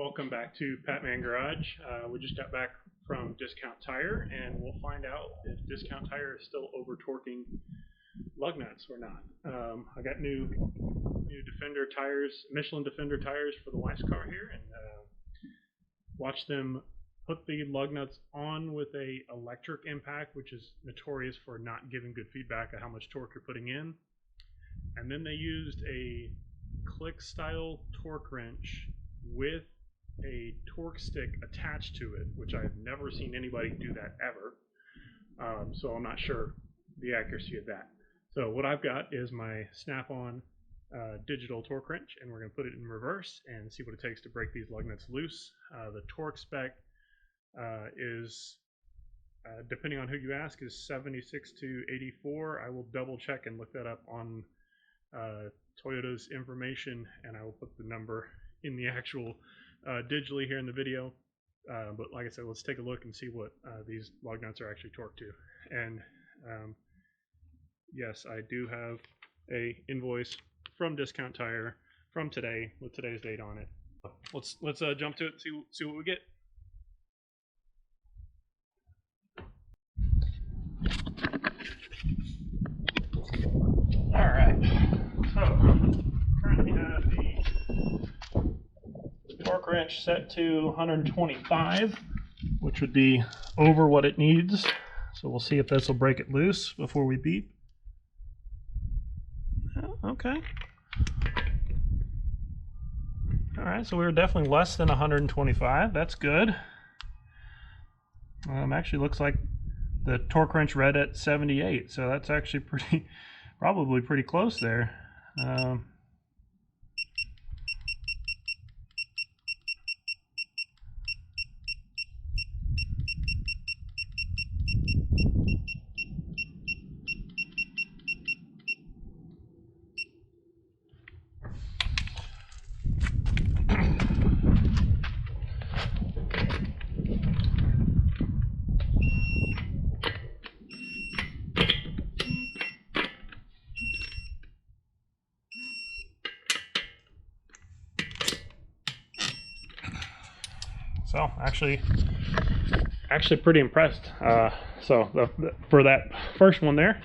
Welcome back to Patman Garage. We just got back from Discount Tire, and we'll find out if Discount Tire is still over torquing lug nuts or not. I got new Defender tires, Michelin Defender tires for the wife's car here, and watch them put the lug nuts on with a electric impact, which is notorious for not giving good feedback of how much torque you're putting in. And then they used a click style torque wrench with a torque stick attached to it, which I've never seen anybody do that ever. So I'm not sure the accuracy of that. So what I've got is my Snap-on digital torque wrench, and we're going to put it in reverse and see what it takes to break these lug nuts loose. The torque spec is, depending on who you ask, is 76 to 84. I will double check and look that up on Toyota's information, and I will put the number in the actual digitally here in the video. But like I said, let's take a look and see what these lug nuts are actually torqued to. And yes, I do have a invoice from Discount Tire from today with today's date on it. Let's jump to it and see what we get. All right. So currently have the torque wrench set to 125, which would be over what it needs. So we'll see if this will break it loose before we beep. Okay. All right, so we were definitely less than 125. That's good. Actually looks like the torque wrench read at 78, so that's actually probably pretty close there. So actually pretty impressed. For that first one there,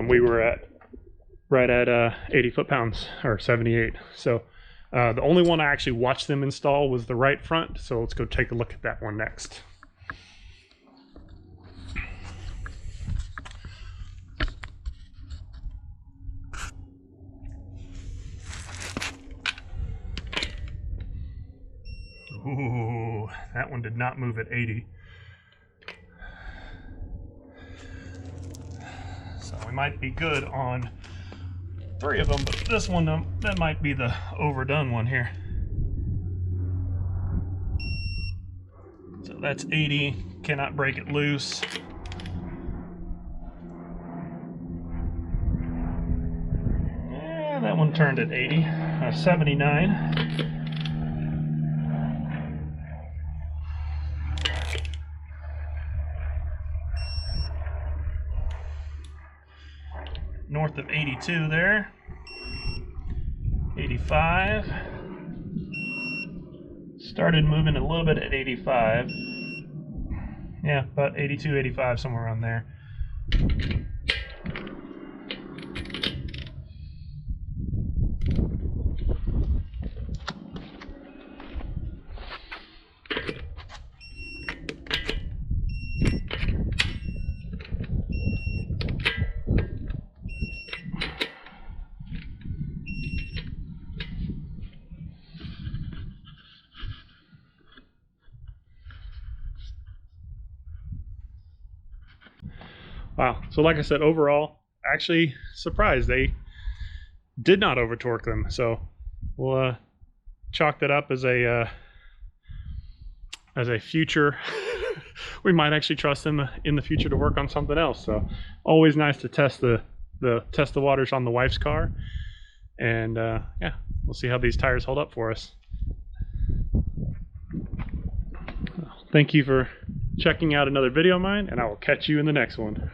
we were right at 80 foot-pounds, or 78. So the only one I actually watched them install was the right front. So let's go take a look at that one next. Ooh, that one did not move at 80. So we might be good on 3 of them, but this one, that might be the overdone one here. So that's 80, cannot break it loose. Yeah, that one turned at 80, 79. North of 82 there. 85. Started moving a little bit at 85. Yeah, about 82, 85, somewhere around there. Wow. So like I said, overall, actually surprised they did not over torque them. So we'll chalk that up as a future. We might actually trust them in the future to work on something else. So always nice to test the waters on the wife's car. And yeah, we'll see how these tires hold up for us. Thank you for checking out another video of mine, and I will catch you in the next one.